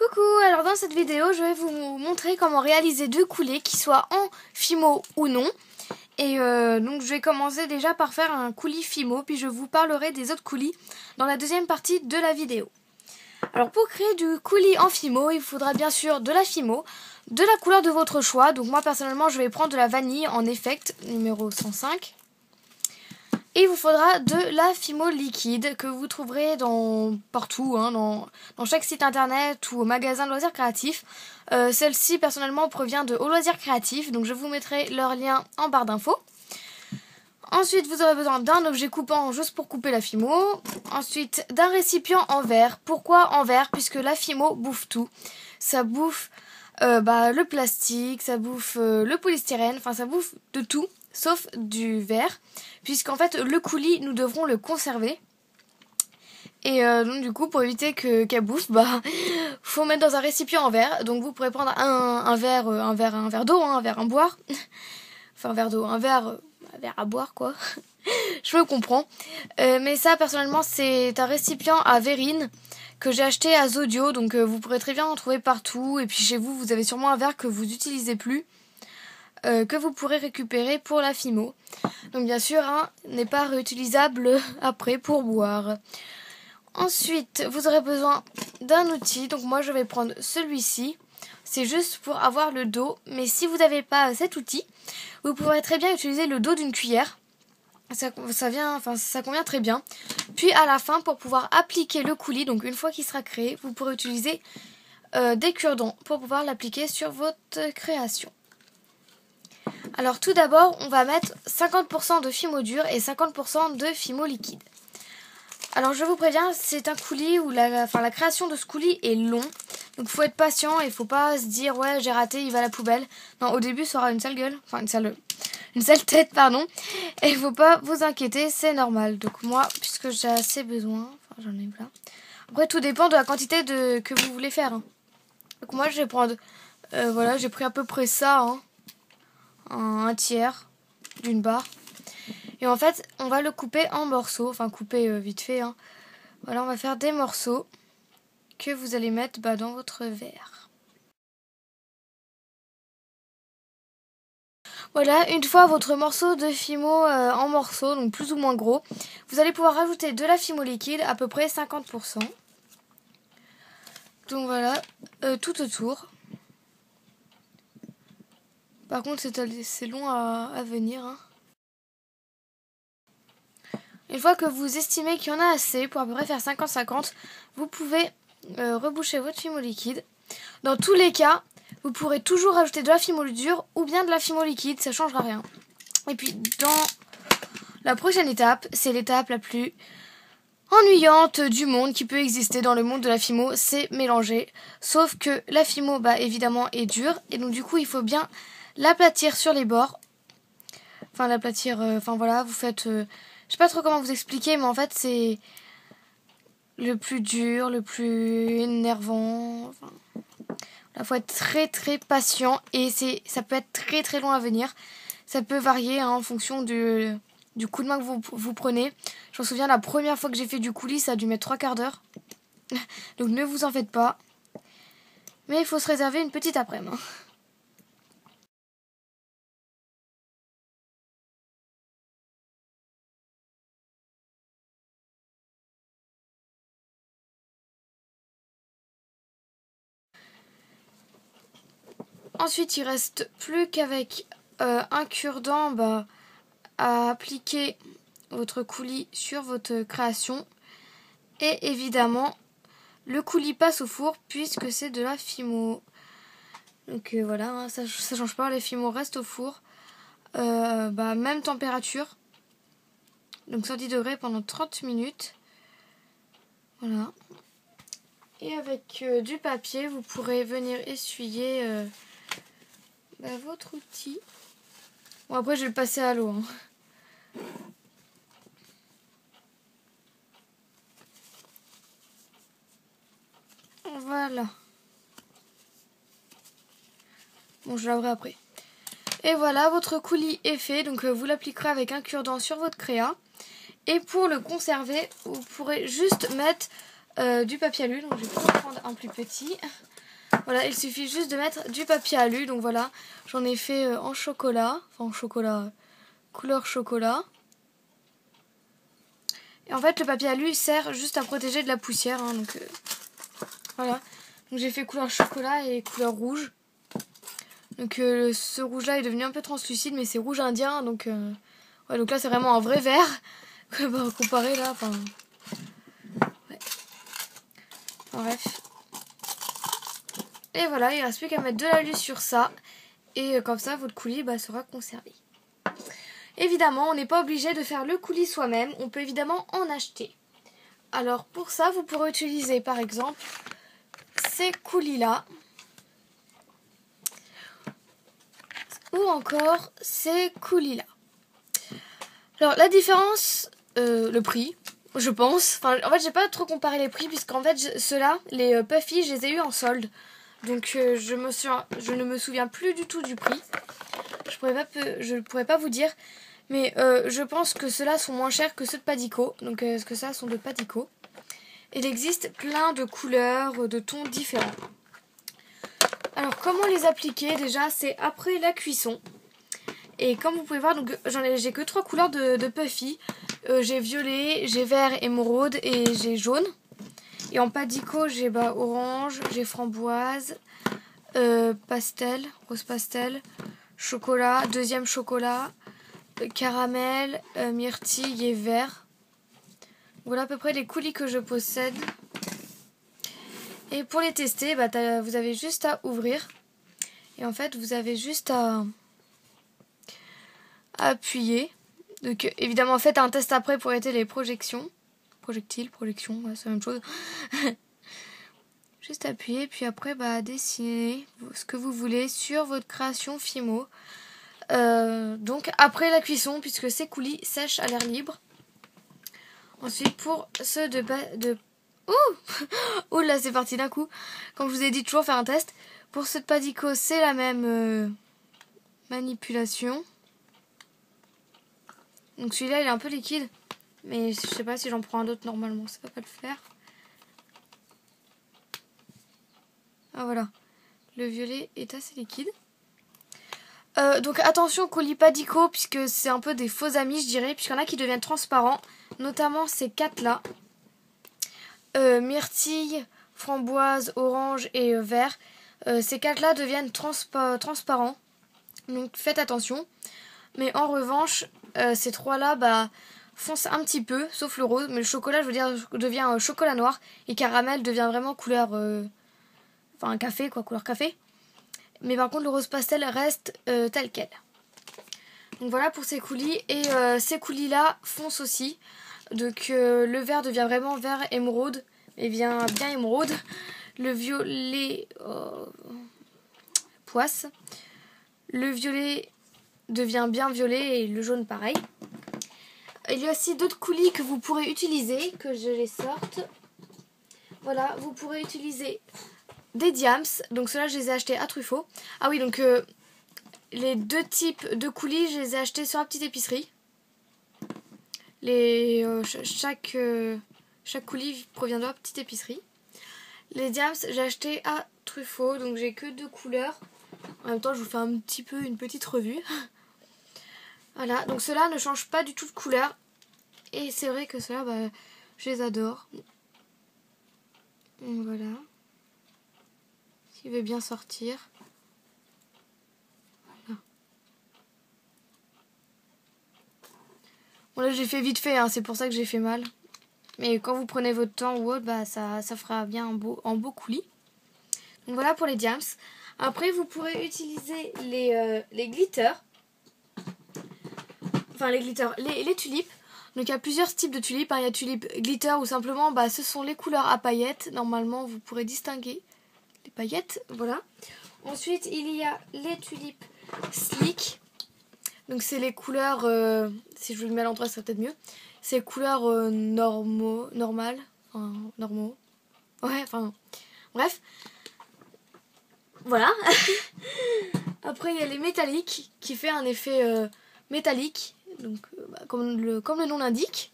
Coucou, alors dans cette vidéo je vais vous montrer comment réaliser deux coulées qui soient en Fimo ou non. Et donc je vais commencer déjà par faire un coulis Fimo, puis je vous parlerai des autres coulis dans la deuxième partie de la vidéo. Alors pour créer du coulis en Fimo, il faudra bien sûr de la Fimo, de la couleur de votre choix. Donc moi personnellement je vais prendre de la vanille en effect numéro 105. Et il vous faudra de la Fimo liquide que vous trouverez partout, dans chaque site internet ou au magasin de loisirs créatifs. Celle-ci personnellement provient de Au Loisirs Créatifs, donc je vous mettrai leur lien en barre d'infos. Ensuite vous aurez besoin d'un objet coupant juste pour couper la Fimo. Ensuite d'un récipient en verre. Pourquoi en verre? Puisque la Fimo bouffe tout. Ça bouffe le plastique, ça bouffe le polystyrène, enfin ça bouffe de tout. Sauf du verre, puisqu'en fait le coulis nous devrons le conserver. Et donc du coup pour éviter qu'elle bouffe, faut mettre dans un récipient en verre. Donc vous pourrez prendre un verre d'eau, un verre à boire. Enfin un verre d'eau, un verre à boire quoi. Je me comprends. Mais ça personnellement c'est un récipient à verrine que j'ai acheté à Zodio. Donc vous pourrez très bien en trouver partout. Et puis chez vous, vous avez sûrement un verre que vous n'utilisez plus. Que vous pourrez récupérer pour la Fimo. Donc bien sûr, n'est pas réutilisable après pour boire. Ensuite, vous aurez besoin d'un outil. Donc moi, je vais prendre celui-ci. C'est juste pour avoir le dos. Mais si vous n'avez pas cet outil, vous pourrez très bien utiliser le dos d'une cuillère. Ça convient très bien. Puis à la fin, pour pouvoir appliquer le coulis, donc une fois qu'il sera créé, vous pourrez utiliser des cure-dents pour pouvoir l'appliquer sur votre création. Alors tout d'abord, on va mettre 50% de Fimo dur et 50% de Fimo liquide. Alors je vous préviens, c'est un coulis où la création de ce coulis est long. Donc il faut être patient et il ne faut pas se dire ouais j'ai raté, il va à la poubelle. Non, au début ça aura une sale gueule, une sale tête pardon. Et il ne faut pas vous inquiéter, c'est normal. Donc moi, puisque j'ai assez besoin, j'en ai plein. Après tout dépend de la quantité que vous voulez faire. Donc moi je vais prendre, j'ai pris à peu près ça. Un tiers d'une barre. Et en fait, on va le couper en morceaux. Enfin, couper vite fait. Voilà, on va faire des morceaux que vous allez mettre dans votre verre. Voilà, une fois votre morceau de Fimo en morceaux, donc plus ou moins gros, vous allez pouvoir rajouter de la Fimo liquide, à peu près 50%. Donc voilà, tout autour. Par contre, c'est long à venir. Une fois que vous estimez qu'il y en a assez, pour à peu près faire 50-50, vous pouvez reboucher votre Fimo liquide. Dans tous les cas, vous pourrez toujours rajouter de la Fimo dure ou bien de la Fimo liquide, ça ne changera rien. Et puis, dans la prochaine étape, c'est l'étape la plus ennuyante du monde qui peut exister dans le monde de la Fimo, c'est mélanger. Sauf que la Fimo, évidemment, est dure. Et donc, du coup, il faut bien l'aplatir sur les bords. Enfin, l'aplatir, voilà, vous faites... je sais pas trop comment vous expliquer, mais en fait, c'est le plus dur, le plus énervant. Il faut être très, très patient. Et ça peut être très, très long à venir. Ça peut varier en fonction du coup de main que vous prenez. Je me souviens, la première fois que j'ai fait du coulis, ça a dû mettre 3/4 d'heure. Donc, ne vous en faites pas. Mais il faut se réserver une petite après-midi. Ensuite, il reste plus qu'avec un cure-dent à appliquer votre coulis sur votre création. Et évidemment, le coulis passe au four puisque c'est de la Fimo. Donc voilà, ça change pas, les Fimo restent au four. Même température. Donc 110 degrés pendant 30 minutes. Voilà. Et avec du papier, vous pourrez venir essuyer... votre outil. Bon, après je vais le passer à l'eau. Voilà. Bon, je laverai après. Et voilà, votre coulis est fait. Donc vous l'appliquerez avec un cure-dent sur votre créa. Et pour le conserver, vous pourrez juste mettre du papier alu. Donc je vais prendre un plus petit. Voilà, il suffit juste de mettre du papier alu. Donc voilà, j'en ai fait en chocolat. Enfin en chocolat, couleur chocolat. Et en fait le papier alu sert juste à protéger de la poussière. Hein, donc voilà. Donc j'ai fait couleur chocolat et couleur rouge. Donc ce rouge là est devenu un peu translucide, mais c'est rouge indien. Donc, ouais, donc là c'est vraiment un vrai vert. Comparé là, enfin... Ouais. Enfin, bref. Et voilà, il ne reste plus qu'à mettre de l'alu sur ça. Et comme ça, votre coulis sera conservé. Évidemment, on n'est pas obligé de faire le coulis soi-même. On peut évidemment en acheter. Alors pour ça, vous pourrez utiliser par exemple ces coulis-là. Ou encore ces coulis-là. Alors la différence, le prix, je pense. Enfin, en fait, j'ai pas trop comparé les prix puisqu'en fait, ceux-là, les Puffy, je les ai eu en solde. Donc je ne me souviens plus du tout du prix. Je ne pourrais pas vous dire. Mais je pense que ceux-là sont moins chers que ceux de Padico. Donc parce que ça sont de Padico. Il existe plein de couleurs, de tons différents. Alors comment les appliquer? Déjà c'est après la cuisson. Et comme vous pouvez voir, donc j'ai que 3 couleurs de Puffy. J'ai violet, j'ai vert émeraude et j'ai jaune. Et en Padico j'ai orange, j'ai framboise, pastel, rose pastel, chocolat, deuxième chocolat, caramel, myrtille et vert. Voilà à peu près les coulis que je possède. Et pour les tester, vous avez juste à ouvrir. Et en fait, vous avez juste à appuyer. Donc évidemment, faites un test après pour éviter les projections. Projectiles, projections, ouais, c'est la même chose. Juste appuyer, puis après, dessiner ce que vous voulez sur votre création Fimo. Donc après la cuisson, puisque ces coulis sèchent à l'air libre. Ensuite, pour ceux de ouh là, c'est parti d'un coup. Comme je vous ai dit, toujours faire un test. Pour ceux de Padico, c'est la même manipulation. Donc celui-là, il est un peu liquide. Mais je sais pas si j'en prends un autre normalement. Ça va pas le faire. Ah voilà. Le violet est assez liquide. Donc attention aux colis Padico, puisque c'est un peu des faux amis, je dirais. Puisqu'il y en a qui deviennent transparents. Notamment ces 4-là. Myrtille, framboise, orange et vert. Ces 4-là deviennent transparents. Donc faites attention. Mais en revanche, ces 3-là foncent un petit peu, sauf le rose. Mais le chocolat, je veux dire, devient chocolat noir. Et caramel devient vraiment couleur... Enfin, café, quoi, couleur café. Mais par contre, le rose pastel reste tel quel. Donc voilà pour ces coulis. Et ces coulis-là foncent aussi. Donc le vert devient vraiment vert émeraude. Et bien émeraude. Le violet poisse. Le violet devient bien violet et le jaune pareil. Il y a aussi d'autres coulis que vous pourrez utiliser, que je les sorte. Voilà, vous pourrez utiliser des diams. Donc ceux-là, je les ai achetés à Truffaut. Ah oui, donc les 2 types de coulis, je les ai achetés sur la petite épicerie. Chaque coulis provient de la petite épicerie. Les diams, j'ai acheté à Truffaut, donc j'ai que 2 couleurs. En même temps, je vous fais un petit peu une petite revue. Voilà, donc ceux-là ne changent pas du tout de couleur. Et c'est vrai que ceux-là, je les adore. Donc voilà. S'il veut bien sortir. Voilà. Bon là, j'ai fait vite fait, hein, c'est pour ça que j'ai fait mal. Mais quand vous prenez votre temps ou autre, ça fera bien en beau coulis. Donc voilà pour les diams. Après, vous pourrez utiliser les glitters. Enfin, les glitters, les tulipes. Donc il y a plusieurs types de tulipes. Il y a tulipes glitter ou simplement, ce sont les couleurs à paillettes. Normalement, vous pourrez distinguer les paillettes. Voilà. Ensuite, il y a les tulipes slick. Donc c'est les couleurs, si je vous le mets à l'endroit, ça serait peut-être mieux. C'est les couleurs normales. Enfin, normaux. Ouais, enfin, bref. Voilà. Après, il y a les métalliques qui fait un effet métallique. Donc, comme le nom l'indique.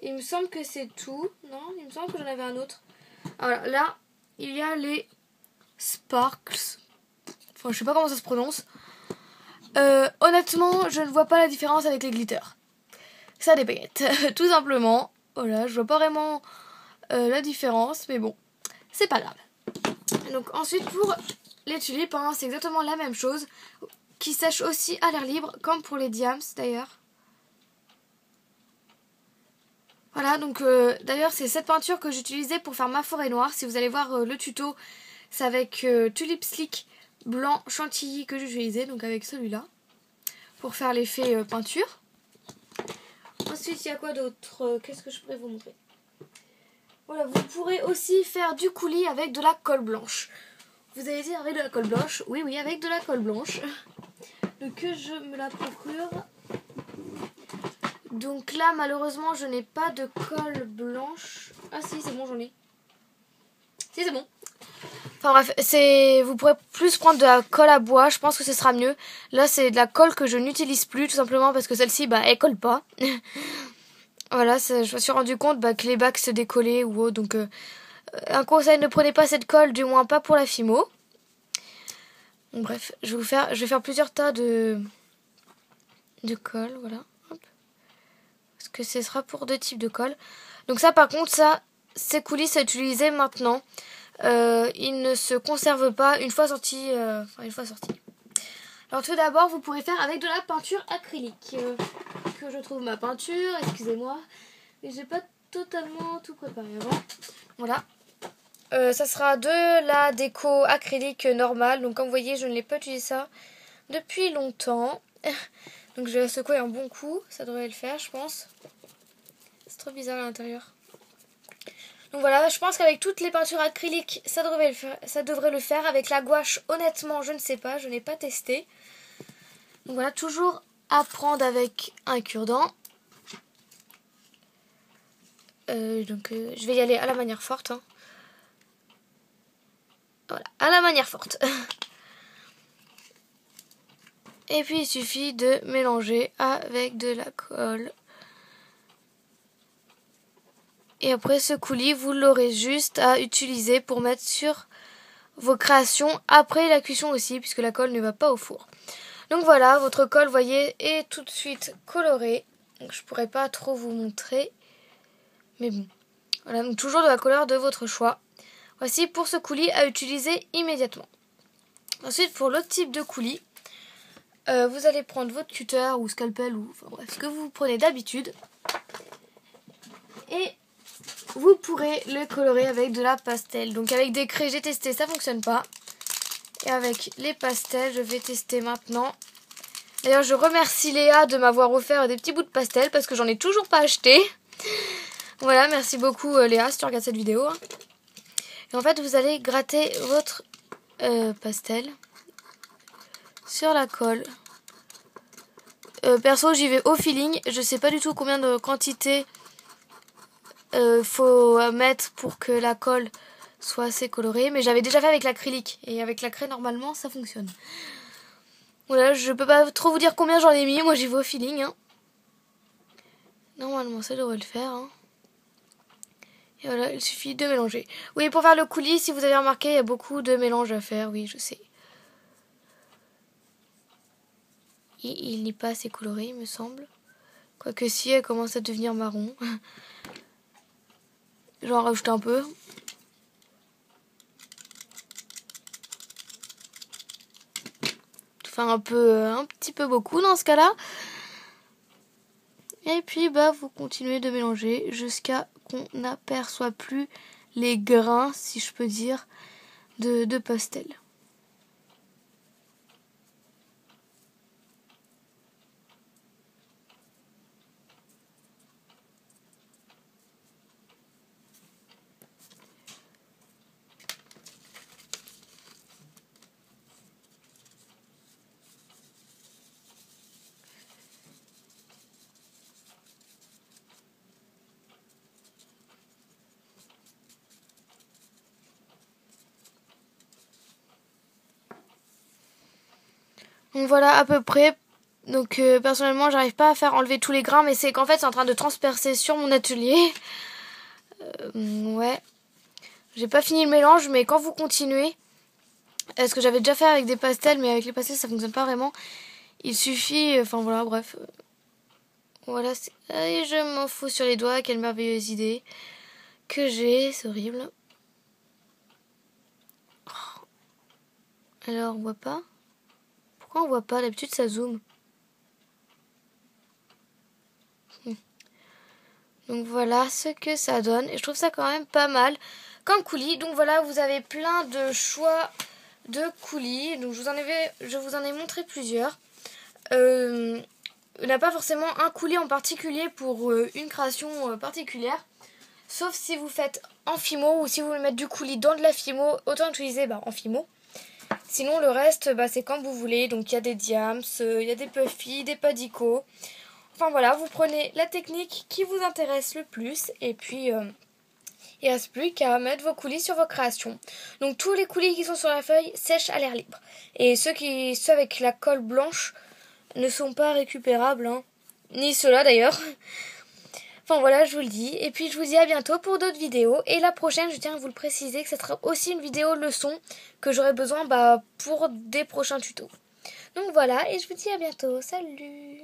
Il me semble que c'est tout. Non, il me semble que j'en avais un autre. Alors là, il y a les Sparkles. Enfin, je sais pas comment ça se prononce. Honnêtement, je ne vois pas la différence avec les glitters. Ça des baguettes, tout simplement. Voilà, je vois pas vraiment la différence, mais bon, c'est pas grave. Donc ensuite pour les tulipes, hein, c'est exactement la même chose, qui sèche aussi à l'air libre, comme pour les diams d'ailleurs. Voilà, donc d'ailleurs c'est cette peinture que j'utilisais pour faire ma forêt noire. Si vous allez voir le tuto, c'est avec Tulip Slick blanc chantilly que j'utilisais, donc avec celui-là, pour faire l'effet peinture. Ensuite, il y a quoi d'autre? Qu'est-ce que je pourrais vous montrer? Voilà, vous pourrez aussi faire du coulis avec de la colle blanche. Vous allez dire avec de la colle blanche? Oui, oui, avec de la colle blanche. Donc que je me la procure. Donc là, malheureusement, je n'ai pas de colle blanche. Ah si, c'est bon, j'en ai. Si, c'est bon. Enfin bref, vous pourrez plus prendre de la colle à bois, je pense que ce sera mieux. Là, c'est de la colle que je n'utilise plus, tout simplement parce que celle-ci, bah, elle colle pas. Voilà, je me suis rendu compte que les bacs se décollaient ou autre. Donc, un conseil, ne prenez pas cette colle, du moins pas pour la Fimo. Donc, bref, je vais faire plusieurs tas de colle, voilà. Hop. Parce que ce sera pour 2 types de colle. Donc ça, par contre, ces coulisses à utiliser maintenant. Ils ne se conservent pas une fois sortis. Alors tout d'abord, vous pourrez faire avec de la peinture acrylique. Que je trouve ma peinture, excusez-moi. Mais j'ai pas totalement tout préparé avant. Voilà. Ça sera de la déco acrylique normale. Donc comme vous voyez, je ne l'ai pas utilisé ça depuis longtemps. Donc je vais la secouer un bon coup. Ça devrait le faire, je pense. C'est trop bizarre à l'intérieur. Donc voilà, je pense qu'avec toutes les peintures acryliques, ça devrait le faire. Avec la gouache, honnêtement, je ne sais pas, je n'ai pas testé. Donc voilà, toujours apprendre avec un cure-dent. Je vais y aller à la manière forte. Hein. Voilà, à la manière forte. Et puis il suffit de mélanger avec de la colle. Et après ce coulis, vous l'aurez juste à utiliser pour mettre sur vos créations après la cuisson aussi, puisque la colle ne va pas au four. Donc voilà, votre colle, vous voyez, est tout de suite colorée. Donc je pourrais pas trop vous montrer. Mais bon. Voilà, donc toujours de la couleur de votre choix. Voici pour ce coulis à utiliser immédiatement. Ensuite, pour l'autre type de coulis, vous allez prendre votre cutter ou scalpel, ou enfin bref, ce que vous prenez d'habitude. Et vous pourrez le colorer avec de la pastel. Donc avec des craies, j'ai testé, ça fonctionne pas. Et avec les pastels, je vais tester maintenant. D'ailleurs, je remercie Léa de m'avoir offert des petits bouts de pastel parce que j'en ai toujours pas acheté. Voilà, merci beaucoup Léa si tu regardes cette vidéo. Et en fait, vous allez gratter votre pastel sur la colle. Perso, j'y vais au feeling. Je sais pas du tout combien de quantité faut mettre pour que la colle soit assez colorée. Mais j'avais déjà fait avec l'acrylique. Et avec la craie, normalement, ça fonctionne. Voilà, je peux pas trop vous dire combien j'en ai mis. Moi, j'y vais au feeling. Hein. Normalement, ça devrait le faire. Hein. Et voilà, il suffit de mélanger. Oui, pour faire le coulis, si vous avez remarqué, il y a beaucoup de mélange à faire. Oui, je sais. Il n'est pas assez coloré, il me semble. Quoique si, elle commence à devenir marron. J'en rajoute un peu. Enfin, un petit peu beaucoup dans ce cas-là. Et puis, vous continuez de mélanger jusqu'à qu'on n'aperçoit plus les grains, si je peux dire, de pastel. Donc voilà à peu près. Donc personnellement j'arrive pas à faire enlever tous les grains, mais c'est qu'en fait c'est en train de transpercer sur mon atelier. Ouais. J'ai pas fini le mélange, mais quand vous continuez, Ce que j'avais déjà fait avec des pastels, mais avec les pastels ça fonctionne pas vraiment. Il suffit, enfin voilà, bref. Voilà, et je m'en fous sur les doigts, quelle merveilleuse idée que j'ai, c'est horrible. Alors on voit pas? Pourquoi on voit pas? D'habitude ça zoome. Donc voilà ce que ça donne. Et je trouve ça quand même pas mal comme coulis. Donc voilà, vous avez plein de choix de coulis. Donc je vous en ai montré plusieurs. Il n'y a pas forcément un coulis en particulier pour une création particulière. Sauf si vous faites en fimo ou si vous voulez mettre du coulis dans de la fimo, autant utiliser en fimo. Sinon le reste c'est comme vous voulez. Donc il y a des diams, il y a des puffy, des padicots. Enfin voilà, vous prenez la technique qui vous intéresse le plus et puis il ne reste plus qu'à mettre vos coulis sur vos créations. Donc tous les coulis qui sont sur la feuille sèchent à l'air libre. Et ceux avec la colle blanche ne sont pas récupérables, hein. Ni ceux-là d'ailleurs. Enfin voilà, je vous le dis. Et puis je vous dis à bientôt pour d'autres vidéos. Et la prochaine, je tiens à vous le préciser, que ce sera aussi une vidéo leçon que j'aurai besoin pour des prochains tutos. Donc voilà, et je vous dis à bientôt. Salut!